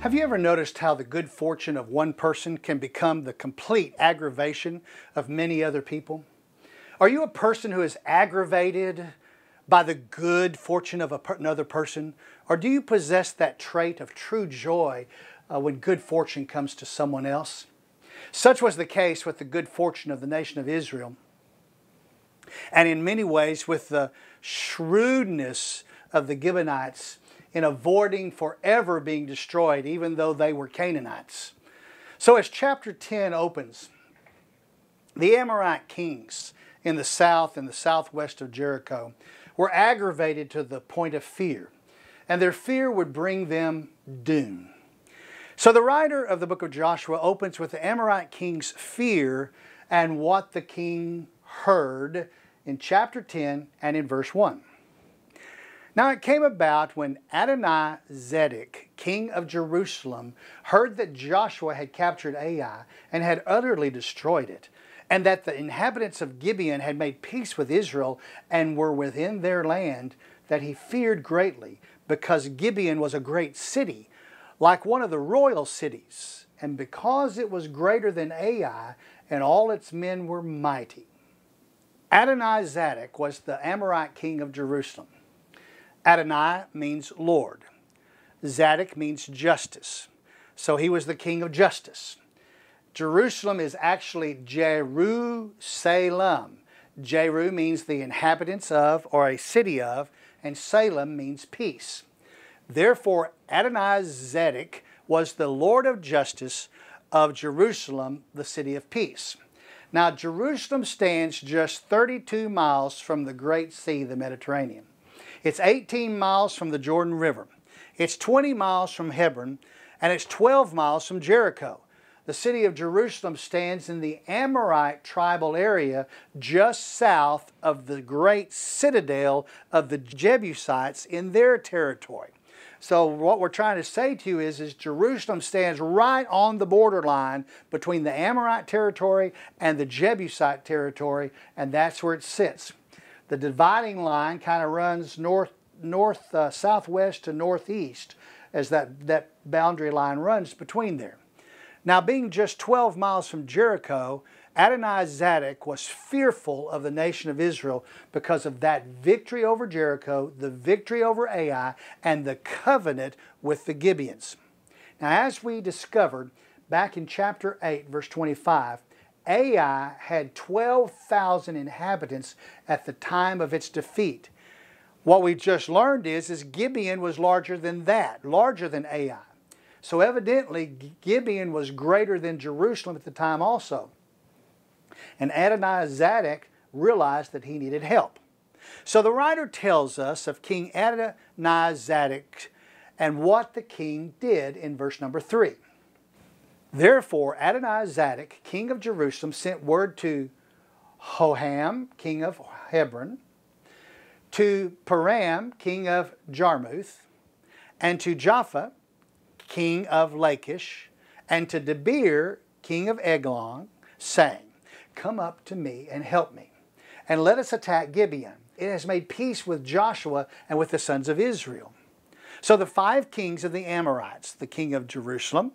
Have you ever noticed how the good fortune of one person can become the complete aggravation of many other people? Are you a person who is aggravated by the good fortune of another person? Or do you possess that trait of true joy when good fortune comes to someone else? Such was the case with the good fortune of the nation of Israel, and in many ways with the shrewdness of the Gibeonites in avoiding forever being destroyed, even though they were Canaanites. So as chapter 10 opens, the Amorite kings in the south and the southwest of Jericho were aggravated to the point of fear, and their fear would bring them doom. So the writer of the book of Joshua opens with the Amorite king's fear and what the king heard in chapter 10 and in verse 1. Now it came about when Adonizedek, king of Jerusalem, heard that Joshua had captured Ai and had utterly destroyed it, and that the inhabitants of Gibeon had made peace with Israel and were within their land, that he feared greatly, because Gibeon was a great city, like one of the royal cities, and because it was greater than Ai, and all its men were mighty. Adonizedek was the Amorite king of Jerusalem. Adonai means Lord. Zadok means justice. So he was the king of justice. Jerusalem is actually Jerusalem. Jeru means the inhabitants of, or a city of, and Salem means peace. Therefore, Adonizedek was the Lord of justice of Jerusalem, the city of peace. Now, Jerusalem stands just 32 miles from the Great Sea, the Mediterranean. It's 18 miles from the Jordan River. It's 20 miles from Hebron, and it's 12 miles from Jericho. The city of Jerusalem stands in the Amorite tribal area just south of the great citadel of the Jebusites in their territory. So what we're trying to say to you is Jerusalem stands right on the borderline between the Amorite territory and the Jebusite territory, and that's where it sits. The dividing line kind of runs southwest to northeast as that boundary line runs between there. Now, being just 12 miles from Jericho, Adonizedek was fearful of the nation of Israel because of that victory over Jericho, the victory over Ai, and the covenant with the Gibeons. Now, as we discovered back in chapter 8, verse 25, Ai had 12,000 inhabitants at the time of its defeat. What we just learned is Gibeon was larger than that, larger than Ai. So evidently, Gibeon was greater than Jerusalem at the time also. And Adonizedek realized that he needed help. So the writer tells us of King Adonizedek and what the king did in verse number 3. Therefore, Adonizedek, king of Jerusalem, sent word to Hoham, king of Hebron, to Param, king of Jarmuth, and to Jopha, king of Lachish, and to Debir, king of Eglon, saying, "Come up to me and help me, and let us attack Gibeon. It has made peace with Joshua and with the sons of Israel." So the 5 kings of the Amorites, the king of Jerusalem,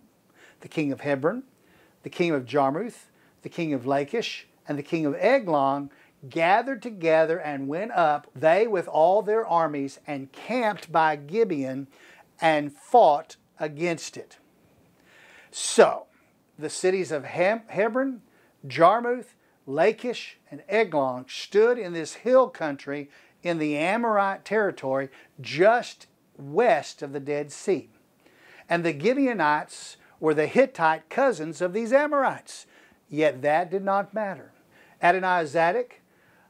the king of Hebron, the king of Jarmuth, the king of Lachish, and the king of Eglon, gathered together and went up, they with all their armies, and camped by Gibeon and fought against it. So, the cities of Hebron, Jarmuth, Lachish, and Eglon stood in this hill country in the Amorite territory just west of the Dead Sea. And the Gibeonites were the Hittite cousins of these Amorites. Yet that did not matter. Adonizedek,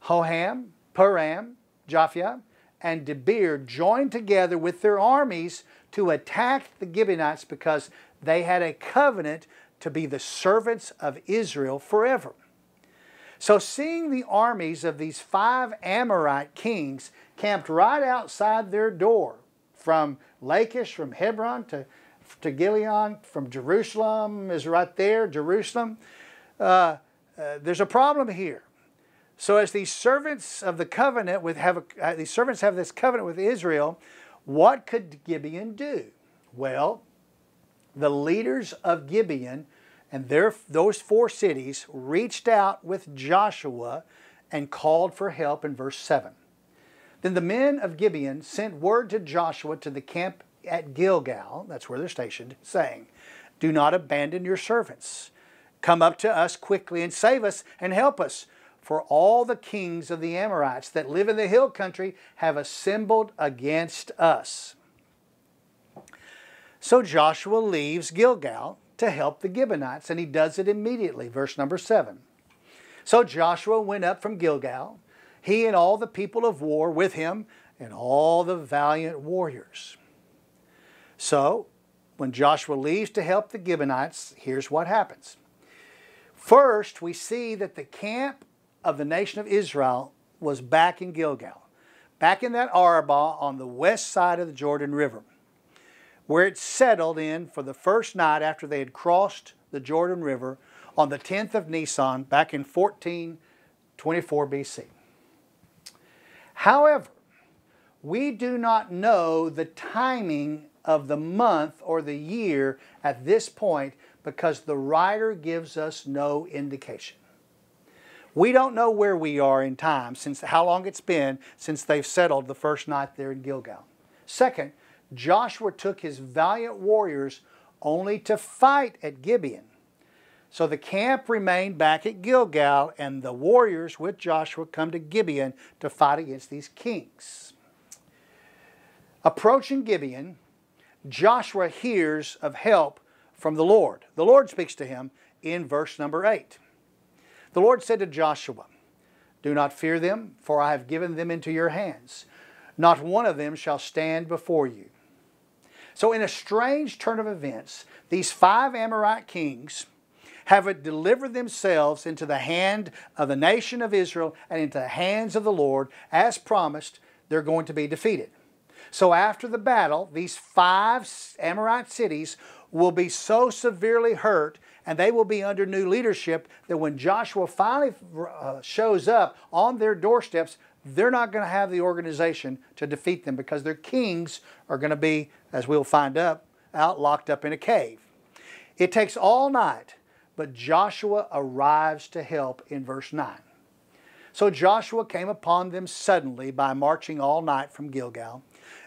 Hoham, Param, Jopha, and Debir joined together with their armies to attack the Gibeonites because they had a covenant to be the servants of Israel forever. So seeing the armies of these 5 Amorite kings camped right outside their door, from Lachish, from Hebron to Gilead, from Jerusalem is right there, Jerusalem, there's a problem here. So as these servants of the covenant these servants have this covenant with Israel, what could Gibeon do? Well, the leaders of Gibeon and those 4 cities reached out with Joshua and called for help in verse 7. Then the men of Gibeon sent word to Joshua to the camp at Gilgal, that's where they're stationed, saying, "Do not abandon your servants. Come up to us quickly and save us and help us, for all the kings of the Amorites that live in the hill country have assembled against us." So Joshua leaves Gilgal to help the Gibeonites, and he does it immediately. Verse number 7. So Joshua went up from Gilgal, he and all the people of war with him, and all the valiant warriors. So, when Joshua leaves to help the Gibeonites, here's what happens. First, we see that the camp of the nation of Israel was back in Gilgal, back in that Arabah on the west side of the Jordan River, where it settled in for the first night after they had crossed the Jordan River on the 10th of Nisan back in 1424 BC. However, we do not know the timing of the month or the year at this point because the writer gives us no indication. We don't know where we are in time, since how long it's been since they've settled the first night there in Gilgal. Second, Joshua took his valiant warriors only to fight at Gibeon. So the camp remained back at Gilgal, and the warriors with Joshua come to Gibeon to fight against these kings. Approaching Gibeon, Joshua hears of help from the Lord. The Lord speaks to him in verse number 8. The Lord said to Joshua, "Do not fear them, for I have given them into your hands. Not one of them shall stand before you." So in a strange turn of events, these 5 Amorite kings have delivered themselves into the hand of the nation of Israel and into the hands of the Lord. As promised, they're going to be defeated. So after the battle, these 5 Amorite cities will be so severely hurt and they will be under new leadership that when Joshua finally shows up on their doorsteps, they're not going to have the organization to defeat them because their kings are going to be, as we'll find out, locked up in a cave. It takes all night, but Joshua arrives to help in verse 9. So Joshua came upon them suddenly by marching all night from Gilgal,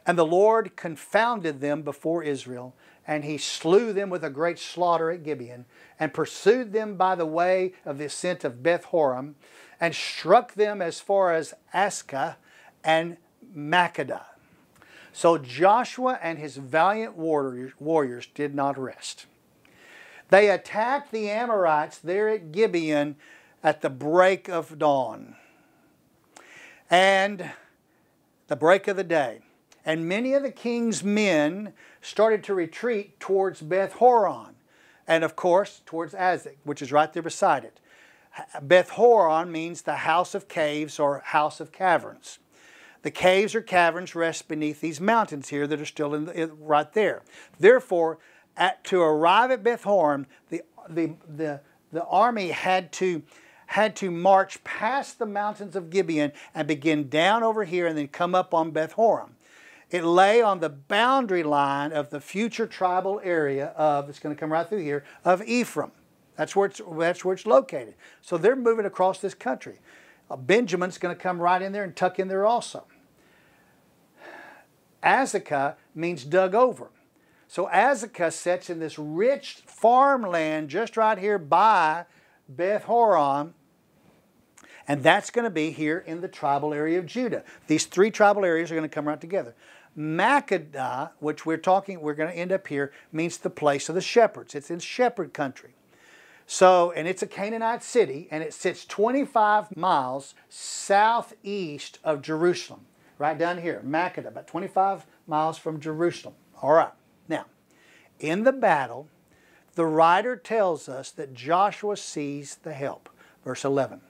and the Lord confounded them before Israel, and he slew them with a great slaughter at Gibeon, and pursued them by the way of the ascent of Beth-horon, and struck them as far as Ascah and Makkedah. So Joshua and his valiant warriors did not rest. They attacked the Amorites there at Gibeon at the break of dawn and the break of the day. And many of the king's men started to retreat towards Beth-horon and, of course, towards Azek, which is right there beside it. Beth-horon means the house of caves or house of caverns. The caves or caverns rest beneath these mountains here that are still right there. Therefore, to arrive at Beth-horon, the army had to march past the mountains of Gibeon and begin down over here and then come up on Beth-horon. It lay on the boundary line of the future tribal area of, it's going to come right through here, of Ephraim. That's where it's located. So they're moving across this country. Benjamin's going to come right in there and tuck in there also. Azekah means dug over. So Azekah sits in this rich farmland just right here by Beth-horon, and that's going to be here in the tribal area of Judah. These 3 tribal areas are going to come right together. Makkedah, which we're going to end up here, means the place of the shepherds. It's in shepherd country. So, and it's a Canaanite city, and it sits 25 miles southeast of Jerusalem. Right down here, Makkedah, about 25 miles from Jerusalem. All right. Now, in the battle, the writer tells us that Joshua sees the help. Verse 11.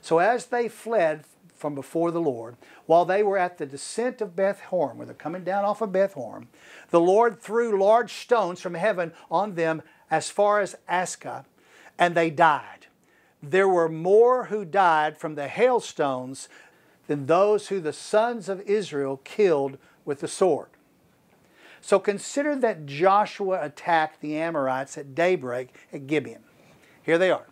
So as they fled from before the Lord, while they were at the descent of Beth-horon, where they're coming down off of Beth-horon, the Lord threw large stones from heaven on them as far as Ascah, and they died. There were more who died from the hailstones than those who the sons of Israel killed with the sword. So consider that Joshua attacked the Amorites at daybreak at Gibeon. Here they are.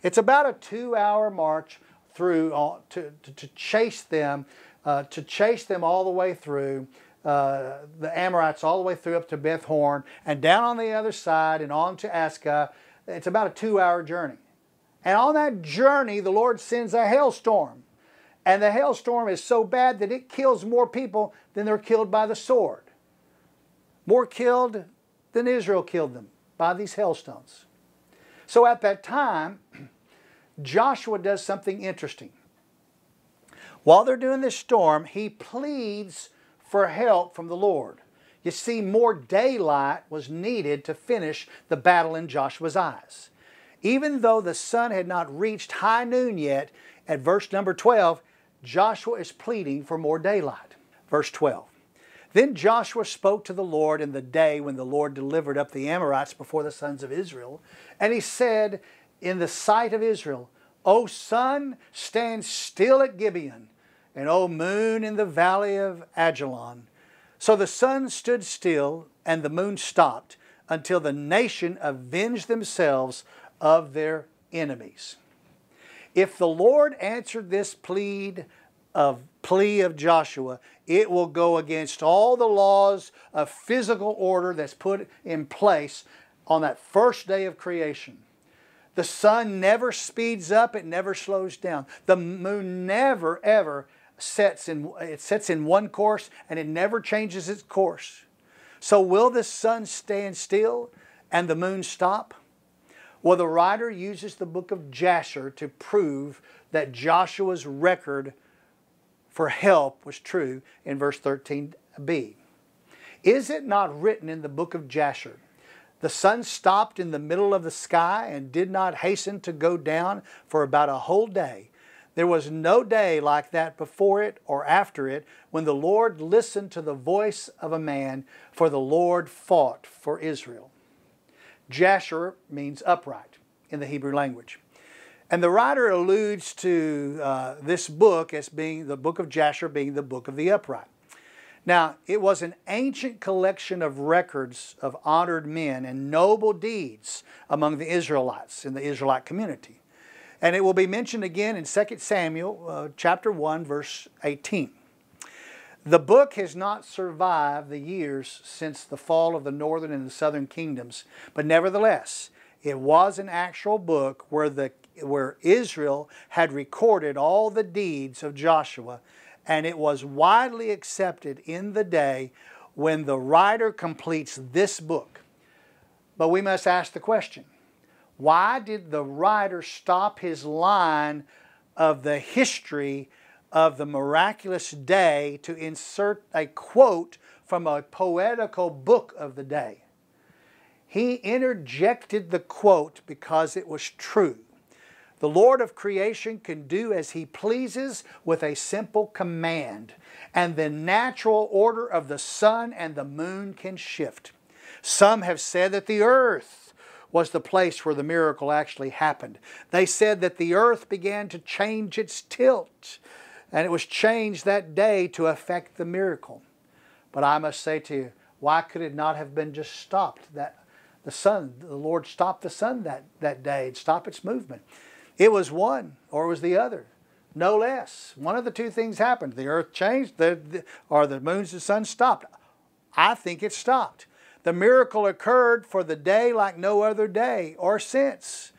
It's about a 2-hour march through to chase them all the way through the Amorites, all the way through up to Beth Horon and down on the other side and on to Ascah. It's about a 2-hour journey. And on that journey, the Lord sends a hailstorm. And the hailstorm is so bad that it kills more people than they're killed by the sword. More killed than Israel killed them by these hailstones. So at that time, Joshua does something interesting. While they're doing this storm, he pleads for help from the Lord. You see, more daylight was needed to finish the battle in Joshua's eyes. Even though the sun had not reached high noon yet, at verse number 12, Joshua is pleading for more daylight. Verse 12. Then Joshua spoke to the Lord in the day when the Lord delivered up the Amorites before the sons of Israel. And he said in the sight of Israel, O sun, stand still at Gibeon, and O moon in the valley of Ajalon. So the sun stood still, and the moon stopped, until the nation avenged themselves of their enemies. If the Lord answered this plea of Joshua, it will go against all the laws of physical order that's put in place on that first day of creation. The sun never speeds up, it never slows down. The moon never ever sets in one course, and it never changes its course. So will the sun stand still and the moon stop? Well, the writer uses the book of Jasher to prove that Joshua's record for help was true in verse 13b. Is it not written in the book of Jasher, the sun stopped in the middle of the sky and did not hasten to go down for about a whole day? There was no day like that before it or after it when the Lord listened to the voice of a man, for the Lord fought for Israel. Jasher means upright in the Hebrew language. And the writer alludes to this book as being the book of Jasher, being the book of the upright. Now, it was an ancient collection of records of honored men and noble deeds among the Israelites in the Israelite community. And it will be mentioned again in 2 Samuel chapter 1, verse 18. The book has not survived the years since the fall of the northern and the southern kingdoms, but nevertheless, it was an actual book where Israel had recorded all the deeds of Joshua, and it was widely accepted in the day when the writer completes this book. But we must ask the question, why did the writer stop his line of the history of the miraculous day to insert a quote from a poetical book of the day? He interjected the quote because it was true. The Lord of creation can do as He pleases with a simple command, and the natural order of the sun and the moon can shift. Some have said that the earth was the place where the miracle actually happened. They said that the earth began to change its tilt, and it was changed that day to affect the miracle. But I must say to you, why could it not have been just stopped? That the Lord stopped the sun that day and stopped its movement. It was one or it was the other, no less. One of the two things happened. The earth changed or the moon and the sun stopped. I think it stopped. The miracle occurred for the day like no other day or since.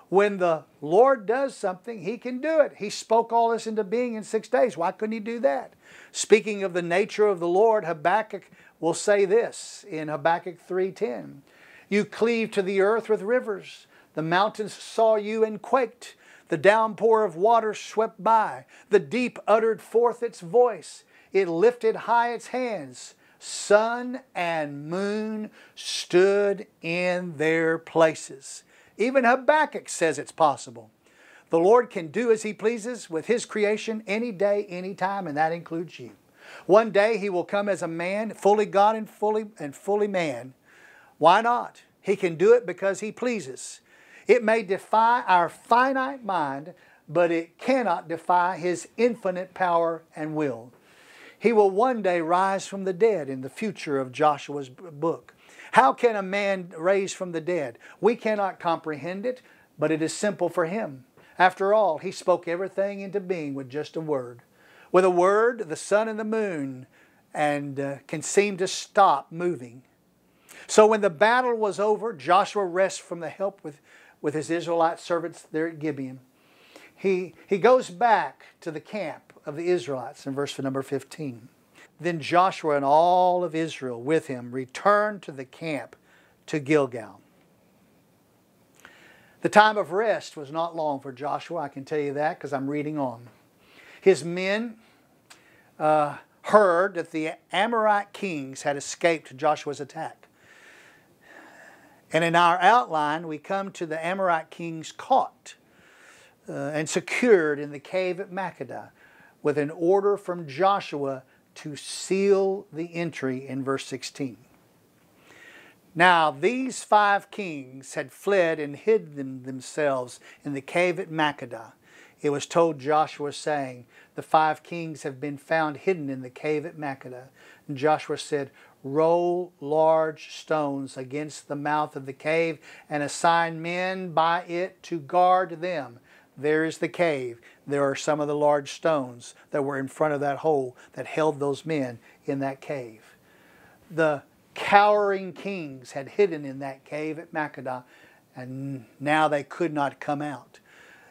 When the Lord does something, He can do it. He spoke all this into being in 6 days. Why couldn't He do that? Speaking of the nature of the Lord, Habakkuk will say this in Habakkuk 3:10. You cleave to the earth with rivers. The mountains saw you and quaked. The downpour of water swept by. The deep uttered forth its voice. It lifted high its hands. Sun and moon stood in their places. Even Habakkuk says it's possible. The Lord can do as He pleases with His creation any day, any time, and that includes you. One day He will come as a man, fully God and fully man. Why not? He can do it because He pleases. It may defy our finite mind, but it cannot defy His infinite power and will. He will one day rise from the dead in the future of Joshua's book. How can a man raise from the dead? We cannot comprehend it, but it is simple for Him. After all, He spoke everything into being with just a word. With a word, the sun and the moon can seem to stop moving. So when the battle was over, Joshua rested from the help with his Israelite servants there at Gibeon. He goes back to the camp of the Israelites in verse number 15. Then Joshua and all of Israel with him returned to the camp to Gilgal. The time of rest was not long for Joshua, I can tell you that because I'm reading on. His men heard that the Amorite kings had escaped Joshua's attack. And in our outline, we come to the Amorite kings caught and secured in the cave at Makkedah with an order from Joshua to seal the entry in verse 16. Now these 5 kings had fled and hidden themselves in the cave at Makkedah. It was told Joshua, saying, the 5 kings have been found hidden in the cave at Makkedah. And Joshua said, roll large stones against the mouth of the cave and assign men by it to guard them. There is the cave. There are some of the large stones that were in front of that hole that held those men in that cave. The cowering kings had hidden in that cave at Makkedah, and now they could not come out.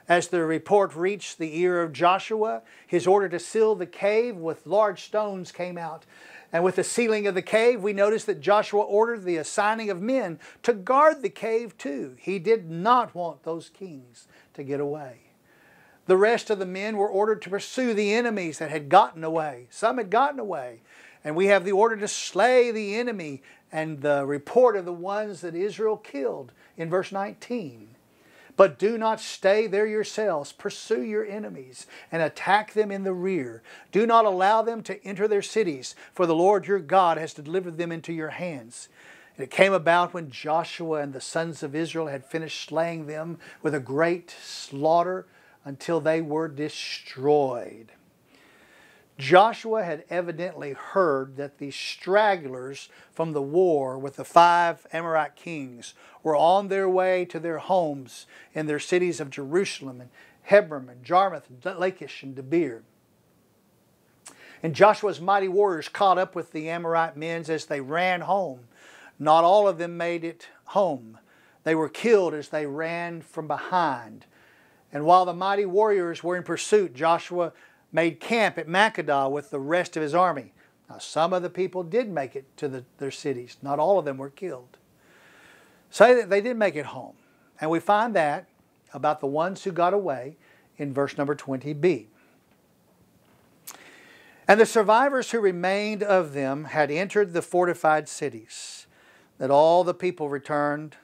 As the report reached the ear of Joshua, his order to seal the cave with large stones came out. And with the sealing of the cave, we notice that Joshua ordered the assigning of men to guard the cave too. He did not want those kings to get away. The rest of the men were ordered to pursue the enemies that had gotten away. Some had gotten away. And we have the order to slay the enemy and the report of the ones that Israel killed in verse 19. But do not stay there yourselves. Pursue your enemies and attack them in the rear. Do not allow them to enter their cities, for the Lord your God has delivered them into your hands. And it came about when Joshua and the sons of Israel had finished slaying them with a great slaughter until they were destroyed. Joshua had evidently heard that the stragglers from the war with the 5 Amorite kings were on their way to their homes in their cities of Jerusalem and Hebron and Jarmuth and Lachish and Debir. And Joshua's mighty warriors caught up with the Amorite men as they ran home. Not all of them made it home. They were killed as they ran from behind. And while the mighty warriors were in pursuit, Joshua made camp at Makkedah with the rest of his army. Now some of the people did make it to their cities. Not all of them were killed. So they did make it home. And we find that about the ones who got away in verse number 20b. And the survivors who remained of them had entered the fortified cities, that all the people returned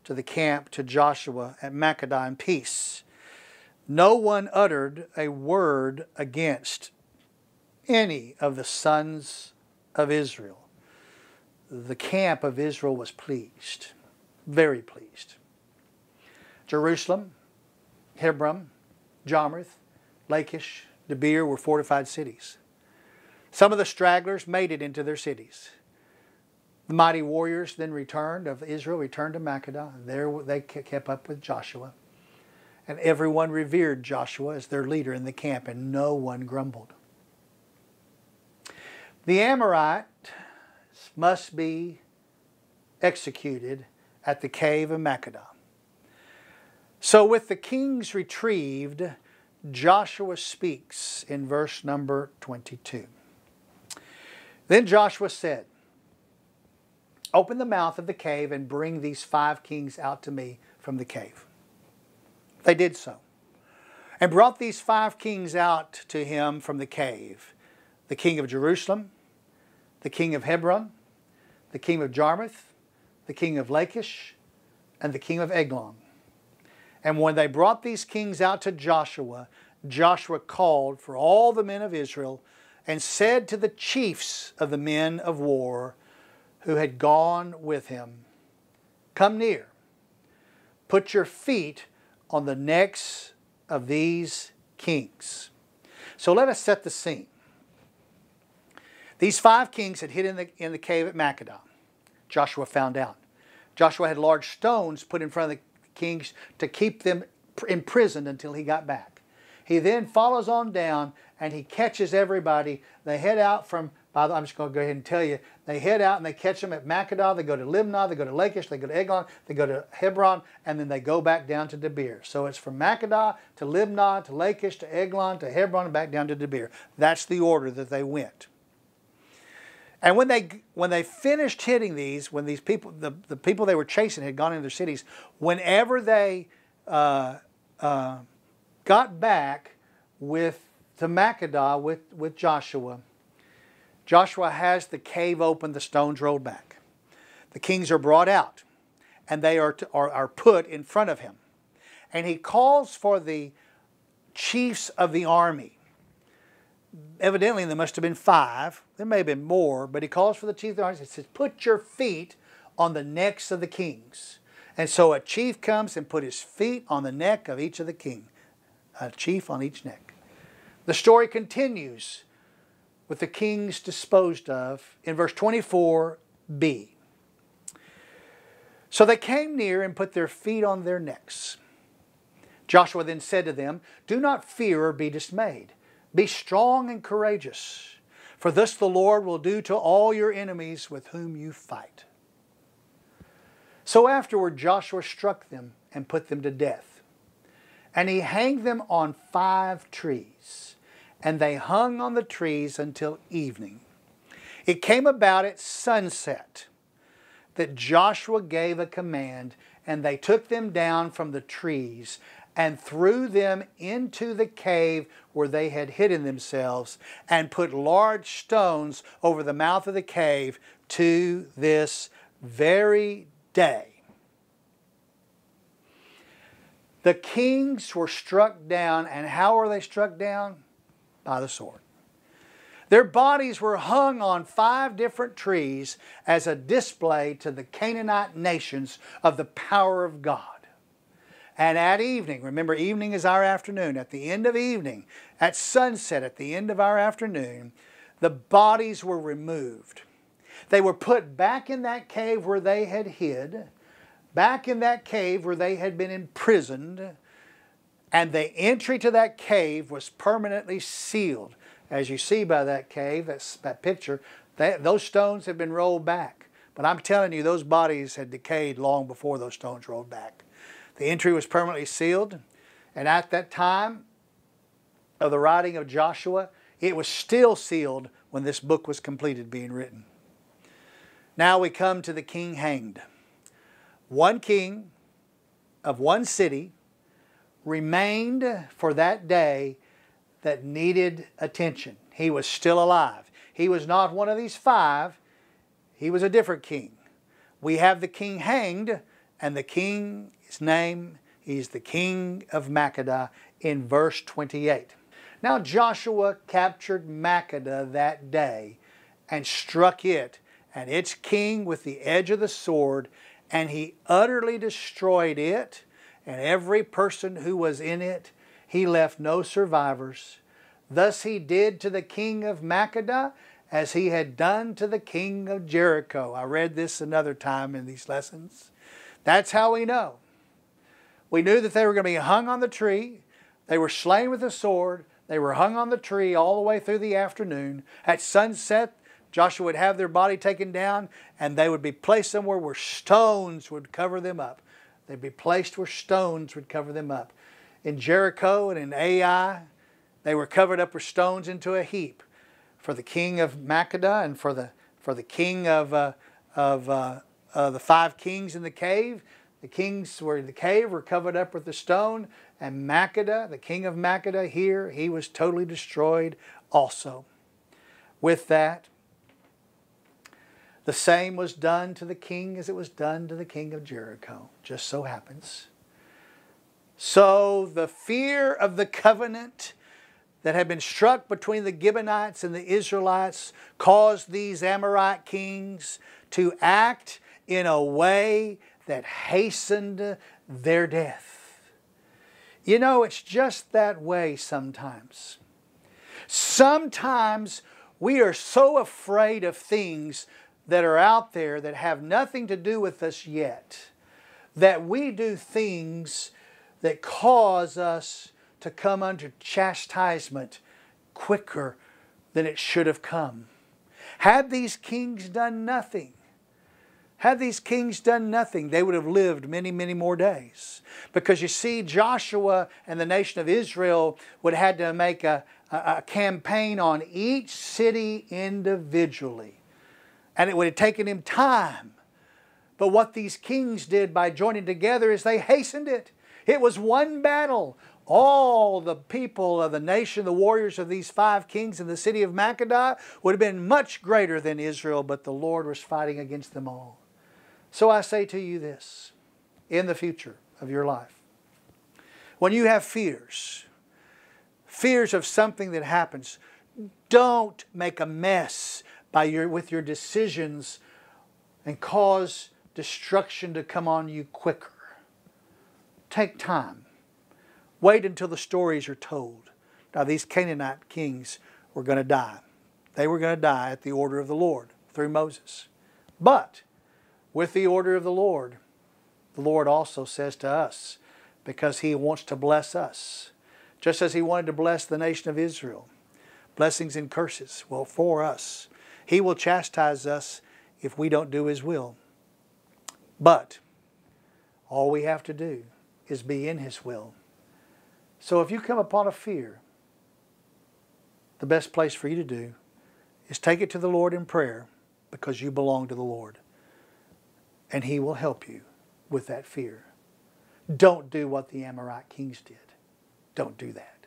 to the camp to Joshua at Makkedah in peace. No one uttered a word against any of the sons of Israel. The camp of Israel was pleased, very pleased. Jerusalem, Hebron, Jarmuth, Lachish, Debir were fortified cities. Some of the stragglers made it into their cities. The mighty warriors then returned of Israel, returned to Makkedah. There they kept up with Joshua. And everyone revered Joshua as their leader in the camp, and no one grumbled. The Amorites must be executed at the cave of Makkedah. So with the kings retrieved, Joshua speaks in verse number 22. Then Joshua said, open the mouth of the cave and bring these 5 kings out to me from the cave. They did so, and brought these 5 kings out to him from the cave. The king of Jerusalem, the king of Hebron, the king of Jarmuth, the king of Lachish, and the king of Eglon. And when they brought these kings out to Joshua, Joshua called for all the men of Israel and said to the chiefs of the men of war who had gone with him, come near, put your feet on the necks of these kings. So let us set the scene. These 5 kings had hid in the cave at Makkedah. Joshua found out. Joshua had large stones put in front of the kings to keep them imprisoned until he got back. He then follows on down and he catches everybody. They head out from, I'm just going to go ahead and tell you, they head out and they catch them at Makkedah. They go to Libnah, they go to Lachish, they go to Eglon, they go to Hebron, and then they go back down to Debir. So it's from Makkedah to Libnah to Lachish to Eglon to Hebron and back down to Debir. That's the order that they went. And when they finished hitting these, when these people, the people they were chasing had gone into their cities, whenever they got back to Makkedah with Joshua, Joshua has the cave open, the stones rolled back. The kings are brought out, and they are put in front of him. And he calls for the chiefs of the army. Evidently, there must have been 5. There may have been more, but he calls for the chief of the army. He says, put your feet on the necks of the kings. And so a chief comes and put his feet on the neck of each of the king. A chief on each neck. The story continues with the kings disposed of in verse 24b. So they came near and put their feet on their necks. Joshua then said to them, do not fear or be dismayed. Be strong and courageous, for this the Lord will do to all your enemies with whom you fight. So afterward Joshua struck them and put them to death. And he hanged them on 5 trees, and they hung on the trees until evening. It came about at sunset that Joshua gave a command, and they took them down from the trees and threw them into the cave where they had hidden themselves, and put large stones over the mouth of the cave to this very day. The kings were struck down, and how were they struck down? By the sword. Their bodies were hung on 5 different trees as a display to the Canaanite nations of the power of God. And at evening, remember evening is our afternoon, at the end of evening, at sunset, at the end of our afternoon, the bodies were removed. They were put back in that cave where they had hid, back in that cave where they had been imprisoned, and the entry to that cave was permanently sealed. As you see by that cave, that picture, those stones have been rolled back. But I'm telling you, those bodies had decayed long before those stones rolled back. The entry was permanently sealed, and at that time of the writing of Joshua, it was still sealed when this book was completed being written. Now we come to the king hanged. One king of one city remained for that day that needed attention. He was still alive. He was not one of these 5. He was a different king. We have the king hanged, and the king's name is the king of Makkedah in verse 28. Now Joshua captured Makkedah that day and struck it and its king with the edge of the sword, and he utterly destroyed it and every person who was in it. He left no survivors. Thus he did to the king of Makkedah as he had done to the king of Jericho. I read this another time in these lessons. That's how we know. We knew that they were going to be hung on the tree. They were slain with a sword. They were hung on the tree all the way through the afternoon. At sunset, Joshua would have their body taken down, and they would be placed somewhere where stones would cover them up. They'd be placed where stones would cover them up. In Jericho and in Ai, they were covered up with stones into a heap. For the king of Makkedah and for the king of the 5 kings in the cave, the kings were in the cave were covered up with the stone, and Makkedah, the king of Makkedah here, he was totally destroyed also. With that, the same was done to the king as it was done to the king of Jericho. Just so happens. So the fear of the covenant that had been struck between the Gibeonites and the Israelites caused these Amorite kings to act in a way that hastened their death. You know, it's just that way sometimes. Sometimes We are so afraid of things that are out there that have nothing to do with us yet, that we do things that cause us to come under chastisement quicker than it should have come. Had these kings done nothing, they would have lived many, many more days. Because you see, Joshua and the nation of Israel would have had to make a campaign on each city individually. And it would have taken him time. But what these kings did by joining together is they hastened it. It was one battle. All the people of the nation, the warriors of these 5 kings in the city of Makkedah would have been much greater than Israel, but the Lord was fighting against them all. So I say to you this, in the future of your life, when you have fears of something that happens, don't make a mess with your decisions and cause destruction to come on you quicker. Take time. Wait until the stories are told. Now, these Canaanite kings were going to die. They were going to die at the order of the Lord through Moses. But with the order of the Lord also says to us, because He wants to bless us, just as He wanted to bless the nation of Israel, blessings and curses, well, for us. He will chastise us if we don't do His will. But all we have to do is be in His will. So if you come upon a fear, the best place for you to do is take it to the Lord in prayer, because you belong to the Lord. And He will help you with that fear. Don't do what the Amorite kings did. Don't do that.